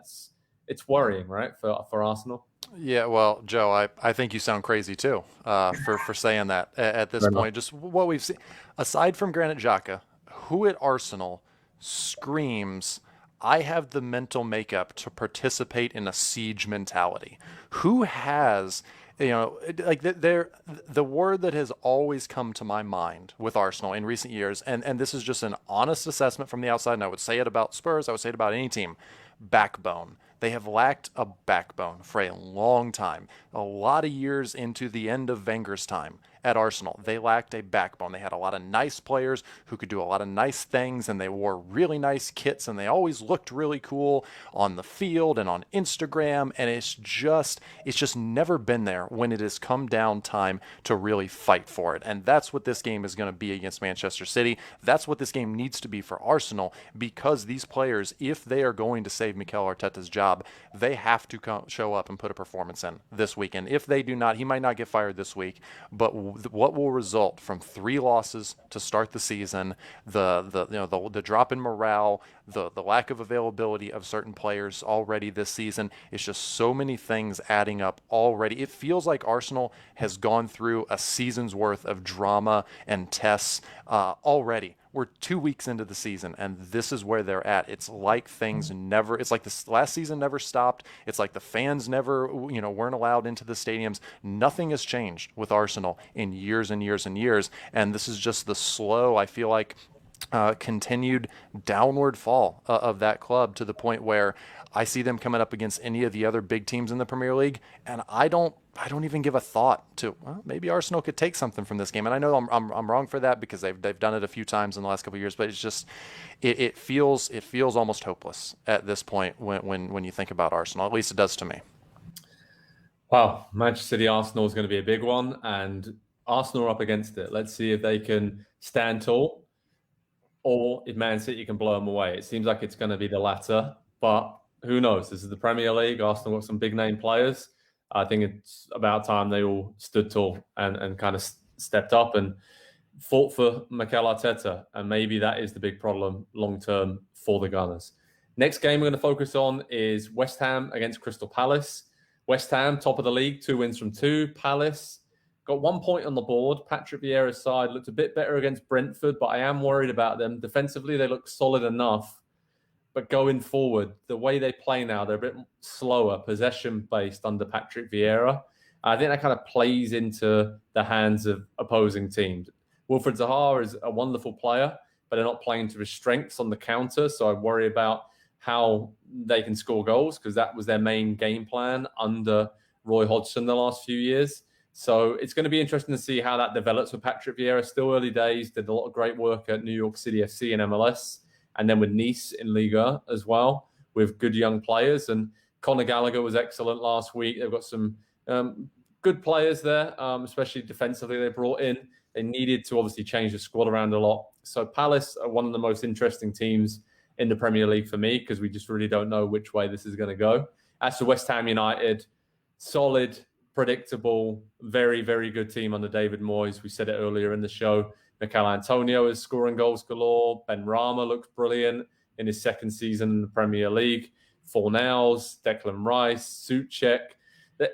it's worrying, right, for Arsenal. Yeah, well, Joe, I think you sound crazy too for saying that at this point. Just what we've seen, aside from Granit Xhaka, who at Arsenal screams, I have the mental makeup to participate in a siege mentality? Who has, the word that has always come to my mind with Arsenal in recent years, and this is just an honest assessment from the outside, and I would say it about Spurs, I would say it about any team, backbone. They have lacked a backbone for a long time. A lot of years into the end of Wenger's time at Arsenal, they lacked a backbone. They had a lot of nice players who could do a lot of nice things, and they wore really nice kits, and they always looked really cool on the field and on Instagram, and it's just never been there when it has come down time to really fight for it. And that's what this game is going to be against Manchester City. That's what this game needs to be for Arsenal, because these players, if they are going to save Mikel Arteta's job, they have to show up and put a performance in this weekend. If they do not, he might not get fired this week, but what will result from 3 losses to start the season, the drop in morale, the lack of availability of certain players already this season. It's just so many things adding up already. It feels like Arsenal has gone through a season's worth of drama and tests already. We're 2 weeks into the season, and this is where they're at. It's like it's like this last season never stopped. It's like the fans never, weren't allowed into the stadiums. Nothing has changed with Arsenal in years and years and years, and this is just the slow, I feel like, continued downward fall of that club, to the point where I see them coming up against any of the other big teams in the Premier League, and I don't even give a thought to, well, maybe Arsenal could take something from this game. And I know I'm wrong for that, because they've done it a few times in the last couple of years, but it's just it feels almost hopeless at this point when you think about Arsenal. At least it does to me. Wow, Manchester City Arsenal is going to be a big one, and Arsenal are up against it. Let's see if they can stand tall, or if Man City can blow them away. It seems like it's going to be the latter, but who knows? This is the Premier League. Arsenal got some big name players. I think it's about time they all stood tall and kind of stepped up and fought for Mikel Arteta. And maybe that is the big problem long term for the Gunners. Next game we're going to focus on is West Ham against Crystal Palace. West Ham, top of the league, 2 wins from 2. Palace got 1 point on the board. Patrick Vieira's side looked a bit better against Brentford, but I am worried about them. Defensively, they look solid enough. But going forward, the way they play now, they're a bit slower, possession-based under Patrick Vieira. I think that kind of plays into the hands of opposing teams. Wilfried Zaha is a wonderful player, but they're not playing to his strengths on the counter, so I worry about how they can score goals, because that was their main game plan under Roy Hodgson the last few years. So it's going to be interesting to see how that develops with Patrick Vieira. Still early days, did a lot of great work at New York City FC and MLS, and then with Nice in Liga as well, with good young players. And Conor Gallagher was excellent last week. They've got some good players there, especially defensively they brought in. They needed to obviously change the squad around a lot. So Palace are one of the most interesting teams in the Premier League for me, because we just really don't know which way this is going to go. As for West Ham United, solid, predictable, very, very good team under David Moyes. We said it earlier in the show. Mikel Antonio is scoring goals galore. Ben Rama looks brilliant in his second season in the Premier League. Fornals, Declan Rice, Souček.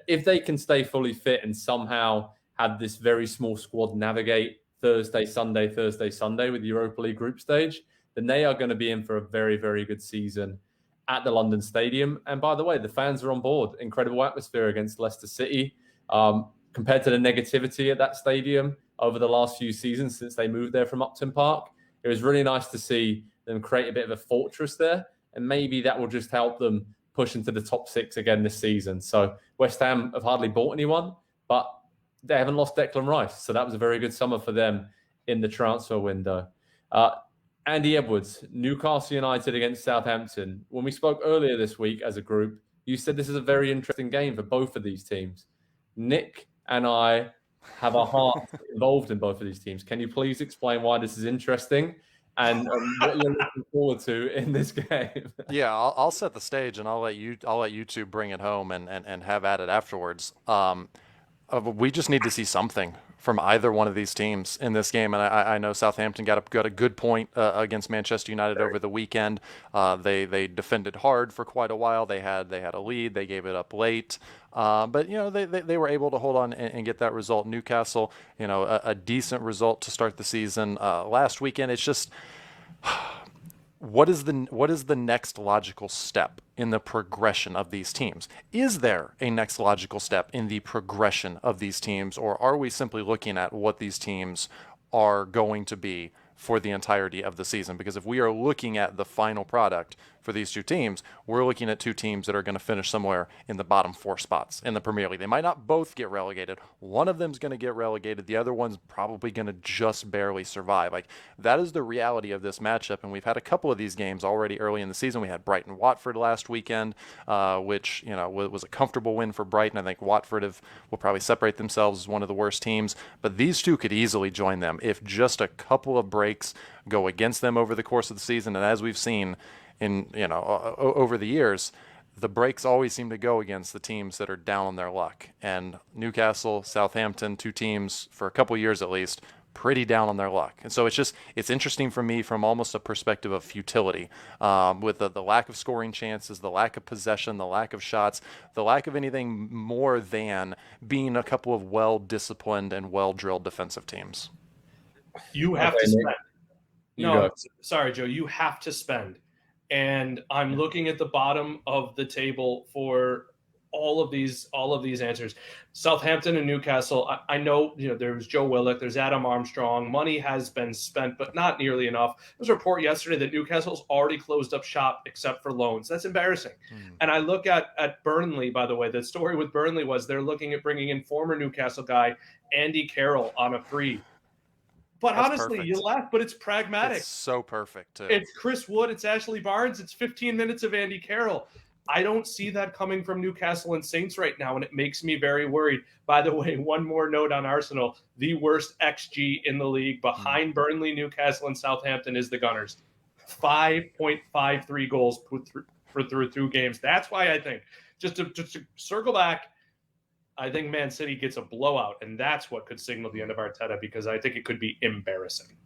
If they can stay fully fit and somehow have this very small squad navigate Thursday, Sunday with the Europa League group stage, then they are going to be in for a very, very good season at the London Stadium. And by the way, the fans are on board. Incredible atmosphere against Leicester City. Compared to the negativity at that stadium over the last few seasons since they moved there from Upton Park, it was really nice to see them create a bit of a fortress there. And maybe that will just help them push into the top 6 again this season. So West Ham have hardly bought anyone, but they haven't lost Declan Rice. So that was a very good summer for them in the transfer window. Andy Edwards, Newcastle United against Southampton. When we spoke earlier this week as a group, you said this is a very interesting game for both of these teams. Nick and I have our hearts involved in both of these teams. Can you please explain why this is interesting and what you're looking forward to in this game? Yeah, I'll set the stage, and I'll let you two bring it home and have at it afterwards. We just need to see something from either one of these teams in this game, and I know Southampton got a good point against Manchester United over the weekend. They defended hard for quite a while. They had a lead. They gave it up late, but they were able to hold on and get that result. Newcastle, a decent result to start the season last weekend. It's just, what is the next logical step in the progression of these teams? Is there a next logical step in the progression of these teams, or are we simply looking at what these teams are going to be for the entirety of the season? Because if we are looking at the final product for these two teams, we're looking at two teams that are going to finish somewhere in the bottom 4 spots in the Premier League. They might not both get relegated. One of them's going to get relegated. The other one's probably going to just barely survive. Like, that is the reality of this matchup, and we've had a couple of these games already early in the season. We had Brighton-Watford last weekend, which was a comfortable win for Brighton. I think Watford will probably separate themselves as one of the worst teams, but these two could easily join them if just a couple of breaks go against them over the course of the season. And as we've seen over the years, the breaks always seem to go against the teams that are down on their luck. And Newcastle, Southampton, two teams for a couple years at least, pretty down on their luck. And so it's interesting for me from almost a perspective of futility, with the lack of scoring chances, the lack of possession, the lack of shots, the lack of anything more than being a couple of well-disciplined and well-drilled defensive teams. You have Okay, to Nick, spend. you No, go. sorry, Joe. You have to spend. And I'm looking at the bottom of the table for all of these answers. Southampton and Newcastle. I know, there's Joe Willock, there's Adam Armstrong. Money has been spent, but not nearly enough. There was a report yesterday that Newcastle's already closed up shop except for loans. That's embarrassing. And I look at Burnley, by the way. The story with Burnley was they're looking at bringing in former Newcastle guy Andy Carroll on a free. But That's honestly, perfect. you laugh, but it's pragmatic. It's so perfect, too. It's Chris Wood, it's Ashley Barnes, it's 15 minutes of Andy Carroll. I don't see that coming from Newcastle and Saints right now, and it makes me very worried. By the way, one more note on Arsenal. The worst XG in the league behind Burnley, Newcastle, and Southampton is the Gunners. 5.53 goals through games. That's why I think, just to circle back, I think Man City gets a blowout, and that's what could signal the end of Arteta, because I think it could be embarrassing.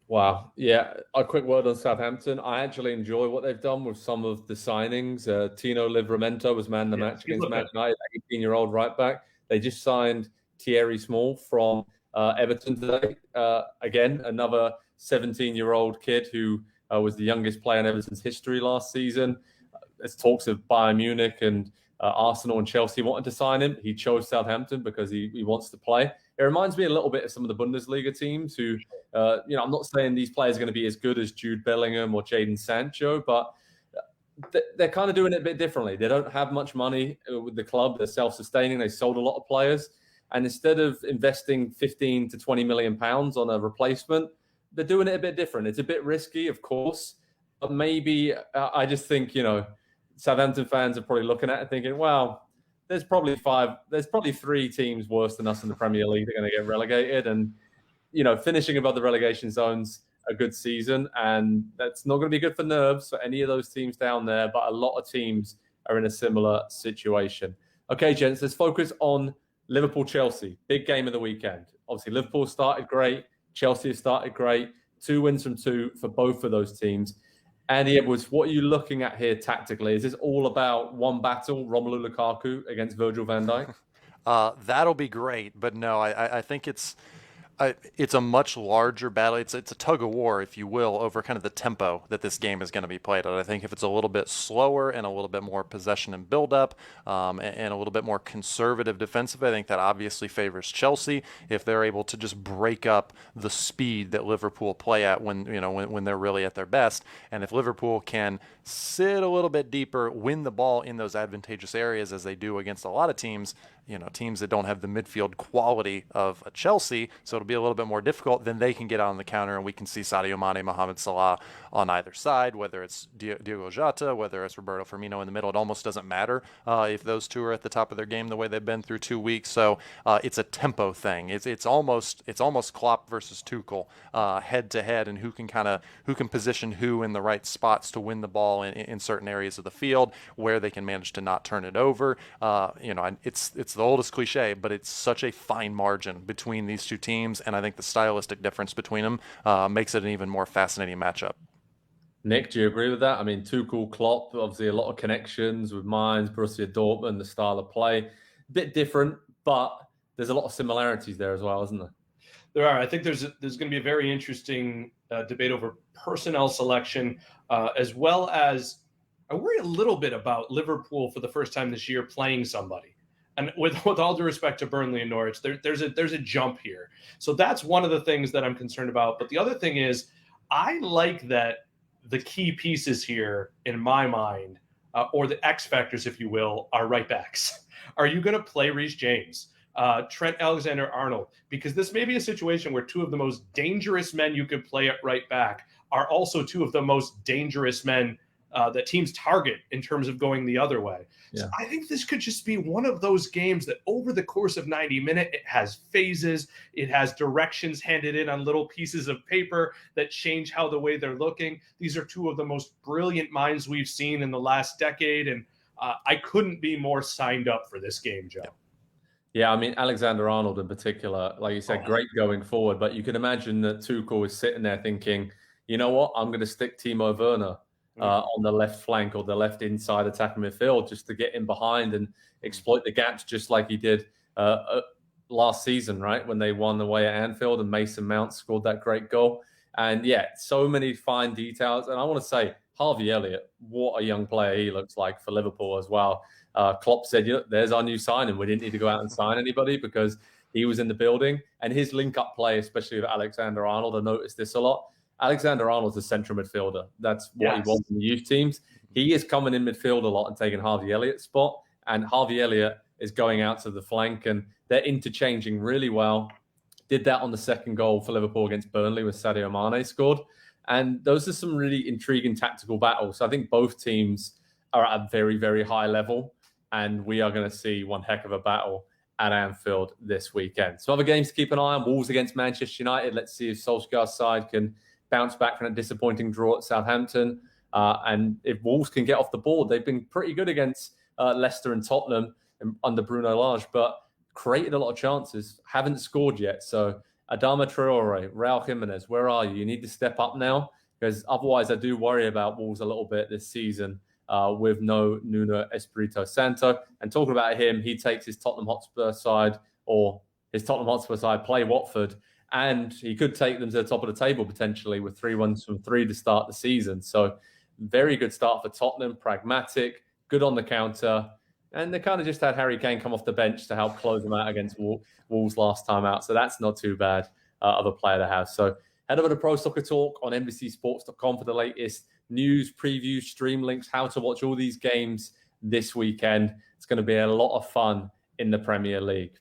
Wow. Yeah. A quick word on Southampton. I actually enjoy what they've done with some of the signings. Tino Livramento was man of the match against Man United, 18-year-old right back. They just signed Thierry Small from Everton today. Again, another 17-year-old kid who was the youngest player in Everton's history last season. There's talks of Bayern Munich and Arsenal and Chelsea wanted to sign him. He chose Southampton because he wants to play. It reminds me a little bit of some of the Bundesliga teams who, I'm not saying these players are going to be as good as Jude Bellingham or Jadon Sancho, but they're kind of doing it a bit differently. They don't have much money with the club. They're self-sustaining. They sold a lot of players. And instead of investing 15 to 20 million pounds on a replacement, they're doing it a bit different. It's a bit risky, of course, but maybe I just think, Southampton fans are probably looking at it thinking, well, there's probably three teams worse than us in the Premier League that are going to get relegated. And, finishing above the relegation zone's a good season. And that's not going to be good for nerves for any of those teams down there. But a lot of teams are in a similar situation. Okay, gents, let's focus on Liverpool-Chelsea. Big game of the weekend. Obviously, Liverpool started great. Chelsea has started great. 2 wins from 2 for both of those teams. Andy Edwards, what are you looking at here tactically? Is this all about one battle, Romelu Lukaku against Virgil van Dijk? That'll be great, but no, I think it's a much larger battle. It's a tug of war, if you will, over kind of the tempo that this game is going to be played at. I think if it's a little bit slower and a little bit more possession and build-up, and a little bit more conservative defensive, I think that obviously favors Chelsea if they're able to just break up the speed that Liverpool play at when they're really at their best. And if Liverpool can sit a little bit deeper, win the ball in those advantageous areas as they do against a lot of teams, teams that don't have the midfield quality of a Chelsea, so it'll be a little bit more difficult, then they can get out on the counter and we can see Sadio Mane, Mohamed Salah on either side, whether it's Diogo Jota, whether it's Roberto Firmino in the middle. It almost doesn't matter if those two are at the top of their game the way they've been through 2 weeks. So it's a tempo thing. It's almost Klopp versus Tuchel head to head, and who can position who in the right spots to win the ball in certain areas of the field where they can manage to not turn it over. It's the oldest cliche, but it's such a fine margin between these two teams, and I think the stylistic difference between them makes it an even more fascinating matchup. Nick, do you agree with that? I mean, Tuchel, Klopp, obviously a lot of connections with Mainz, Borussia Dortmund, the style of play. A bit different, but there's a lot of similarities there as well, isn't there? There are. I think there's going to be a very interesting debate over personnel selection, as well as I worry a little bit about Liverpool for the first time this year playing somebody. And with all due respect to Burnley and Norwich, there's a jump here. So that's one of the things that I'm concerned about. But the other thing is, I like that the key pieces here, in my mind, or the X factors, if you will, are right backs. Are you going to play Reece James, Trent Alexander-Arnold? Because this may be a situation where two of the most dangerous men you could play at right back are also two of the most dangerous men that teams target in terms of going the other way. Yeah. So I think this could just be one of those games that over the course of 90 minutes, it has phases, it has directions handed in on little pieces of paper that change how the way they're looking. These are two of the most brilliant minds we've seen in the last decade, and I couldn't be more signed up for this game, Joe. Yeah, I mean, Alexander-Arnold in particular, like you said, Oh, great going forward, but you can imagine that Tuchel was sitting there thinking, you know what, I'm going to stick Timo Werner on the left flank or the left inside attacking midfield just to get in behind and exploit the gaps just like he did last season, right? When they won away at Anfield and Mason Mount scored that great goal. And yeah, so many fine details. And I want to say, Harvey Elliott, what a young player he looks like for Liverpool as well. Klopp said, there's our new signing. We didn't need to go out and sign anybody because he was in the building. And his link-up play, especially with Alexander-Arnold, I noticed this a lot. Alexander-Arnold's a central midfielder. That's what he was in the youth teams. He is coming in midfield a lot and taking Harvey Elliott's spot. And Harvey Elliott is going out to the flank, and they're interchanging really well. Did that on the second goal for Liverpool against Burnley with Sadio Mane scored. And those are some really intriguing tactical battles. So I think both teams are at a very, very high level, and we are going to see one heck of a battle at Anfield this weekend. So other games to keep an eye on: Wolves against Manchester United. Let's see if Solskjaer's side can bounce back from a disappointing draw at Southampton. And if Wolves can get off the board, they've been pretty good against Leicester and Tottenham under Bruno Lage, but created a lot of chances, haven't scored yet. So Adama Traore, Raul Jimenez, where are you? You need to step up now, because otherwise I do worry about Wolves a little bit this season with no Nuno Espirito Santo. And talking about him, he takes his Tottenham Hotspur side play Watford, and he could take them to the top of the table potentially with 3-1 from 3 to start the season. So very good start for Tottenham, pragmatic, good on the counter. And they kind of just had Harry Kane come off the bench to help close them out against Wolves last time out. So that's not too bad of a player to have. So head over to Pro Soccer Talk on NBCSports.com for the latest news, previews, stream links, how to watch all these games this weekend. It's going to be a lot of fun in the Premier League.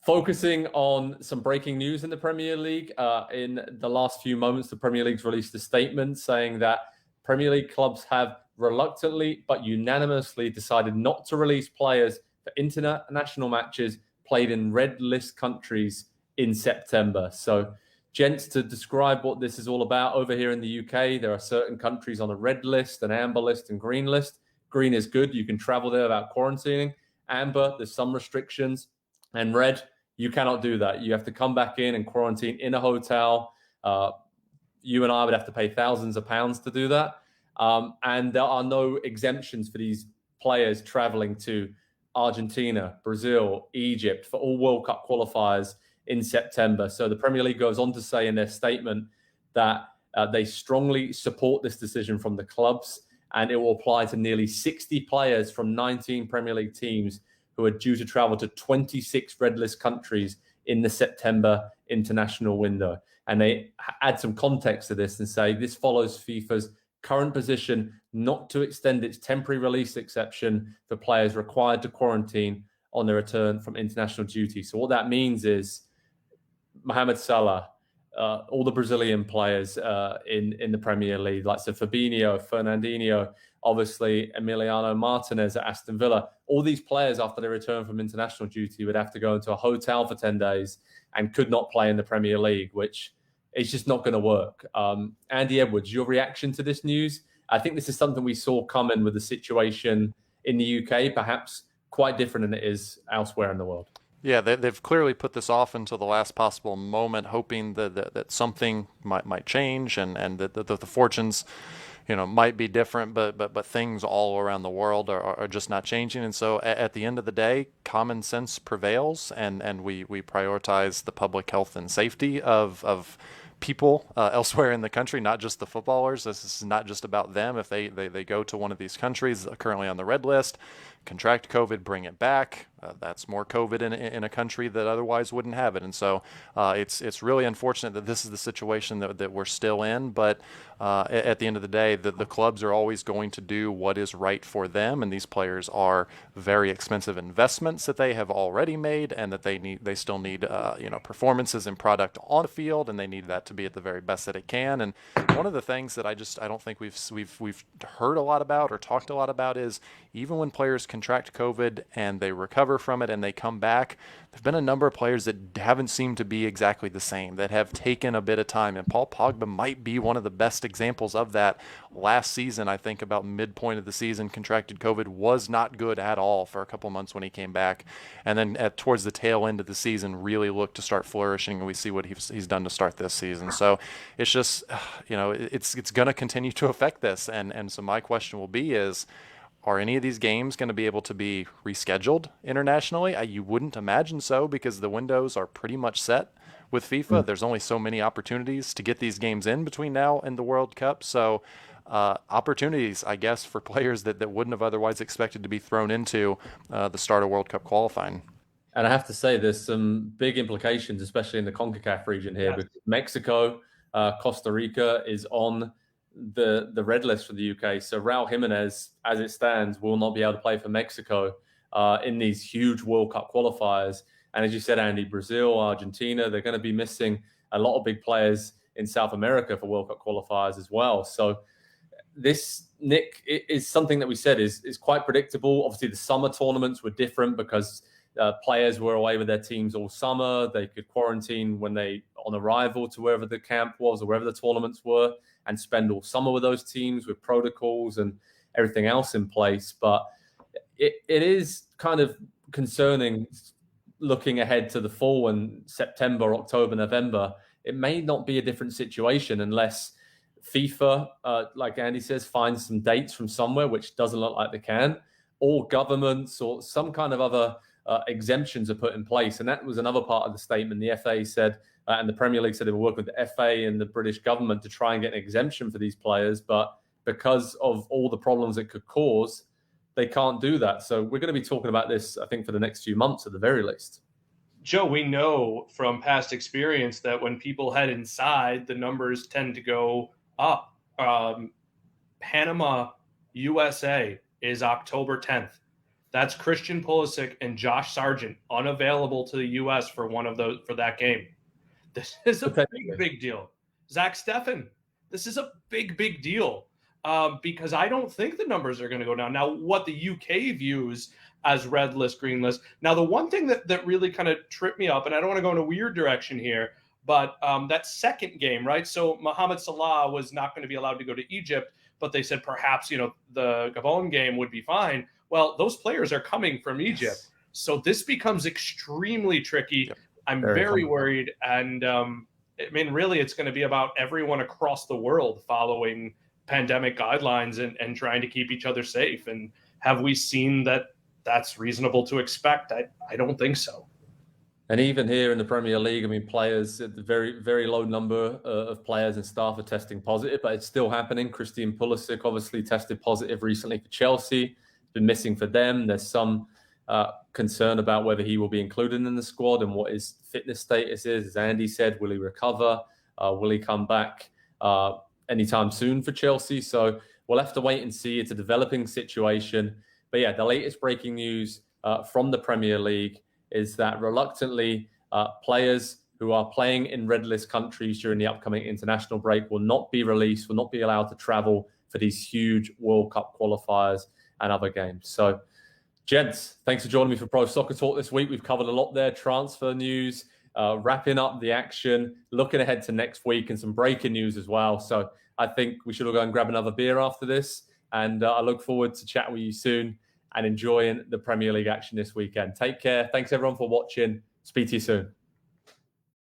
Focusing on some breaking news in the Premier League, in the last few moments, the Premier League's released a statement saying that Premier League clubs have reluctantly but unanimously decided not to release players for international matches played in red list countries in September. So, gents, to describe what this is all about, over here in the UK, there are certain countries on a red list, an amber list, and green list. Green is good. You can travel there without quarantining. Amber, there's some restrictions. And red, you cannot do that. You have to come back in and quarantine in a hotel. You and I would have to pay thousands of pounds to do that. And there are no exemptions for these players traveling to Argentina, Brazil, Egypt for all World Cup qualifiers in September. So the Premier League goes on to say in their statement that they strongly support this decision from the clubs, and it will apply to nearly 60 players from 19 Premier League teams who are due to travel to 26 red list countries in the September international window. And they add some context to this and say this follows FIFA's current position not to extend its temporary release exception for players required to quarantine on their return from international duty. So what that means is Mohamed Salah, all the Brazilian players in the Premier League, like Fabinho, Fernandinho, obviously Emiliano Martinez at Aston Villa, all these players after they return from international duty would have to go into a hotel for 10 days and could not play in the Premier League, which is just not going to work. Andy Edwards, your reaction to this news? I think this is something we saw coming with the situation in the UK, perhaps quite different than it is elsewhere in the world. Yeah, they've clearly put this off until the last possible moment, hoping that something might change and that the fortunes, might be different, but things all around the world are just not changing. And so at the end of the day, common sense prevails, and we prioritize the public health and safety of people elsewhere in the country, not just the footballers. This is not just about them. If they go to one of these countries currently on the red list, contract COVID, bring it back. That's more COVID in a country that otherwise wouldn't have it. And so it's really unfortunate that this is the situation that we're still in. But at the end of the day, the clubs are always going to do what is right for them. And these players are very expensive investments that they have already made, and that they still need performances and product on the field, and they need that to be at the very best that it can. And one of the things that I don't think we've heard a lot about or talked a lot about is even when players contract COVID and they recover from it and they come back, there've been a number of players that haven't seemed to be exactly the same, that have taken a bit of time. And Paul Pogba might be one of the best examples of that. Last season, I think about midpoint of the season, contracted COVID, was not good at all for a couple months when he came back. And then towards the tail end of the season, really looked to start flourishing, and we see what he's done to start this season. So it's just, it's going to continue to affect this. And so my question will be is, are any of these games going to be able to be rescheduled internationally? You wouldn't imagine so, because the windows are pretty much set with FIFA. There's only so many opportunities to get these games in between now and the World Cup. So opportunities, I guess, for players that wouldn't have otherwise expected to be thrown into the start of World Cup qualifying. And I have to say, there's some big implications, especially in the CONCACAF region here, because Mexico, Costa Rica is on the red list for the UK. So Raul Jimenez, as it stands, will not be able to play for Mexico in these huge World Cup qualifiers. And as you said, Andy, Brazil, Argentina, they're going to be missing a lot of big players in South America for World Cup qualifiers as well. So this, Nick, is something that we said is quite predictable. Obviously, the summer tournaments were different because players were away with their teams all summer. They could quarantine when they on arrival to wherever the camp was or wherever the tournaments were, and spend all summer with those teams with protocols and everything else in place. But it is kind of concerning looking ahead to the fall in September, October, November. It may not be a different situation unless FIFA, like Andy says, finds some dates from somewhere, which doesn't look like they can, or governments or some kind of other exemptions are put in place. And that was another part of the statement. The FA said, and the Premier League said they were working with the FA and the British government to try and get an exemption for these players. But because of all the problems it could cause, they can't do that. So we're going to be talking about this, I think, for the next few months at the very least. Joe, we know from past experience that when people head inside, the numbers tend to go up. Panama, USA is October 10th. That's Christian Pulisic and Josh Sargent unavailable to the U.S. for that game. This is a big deal. Zach Steffen, this is a big deal because I don't think the numbers are going to go down. Now, what the UK views as red list, green list. Now, the one thing that really kind of tripped me up, and I don't want to go in a weird direction here, but that second game, right? So Mohamed Salah was not going to be allowed to go to Egypt, but they said perhaps, the Gabon game would be fine. Well, those players are coming from Egypt. So this becomes extremely tricky. Yep. I'm very worried. And really, it's going to be about everyone across the world following pandemic guidelines and trying to keep each other safe. And have we seen that that's reasonable to expect? I don't think so. And even here in the Premier League, players, the very, very low number of players and staff are testing positive, but it's still happening. Christian Pulisic obviously tested positive recently for Chelsea. Been missing for them. There's some concern about whether he will be included in the squad and what his fitness status is. As Andy said, will he recover? Will he come back anytime soon for Chelsea? So we'll have to wait and see. It's a developing situation. But yeah, the latest breaking news from the Premier League is that reluctantly players who are playing in red list countries during the upcoming international break will not be released, will not be allowed to travel for these huge World Cup qualifiers and other games. So, gents, thanks for joining me for Pro Soccer Talk this week. We've covered a lot there, transfer news, wrapping up the action, looking ahead to next week, and some breaking news as well. So I think we should all go and grab another beer after this. And I look forward to chatting with you soon and enjoying the Premier League action this weekend. Take care. Thanks, everyone, for watching. Speak to you soon.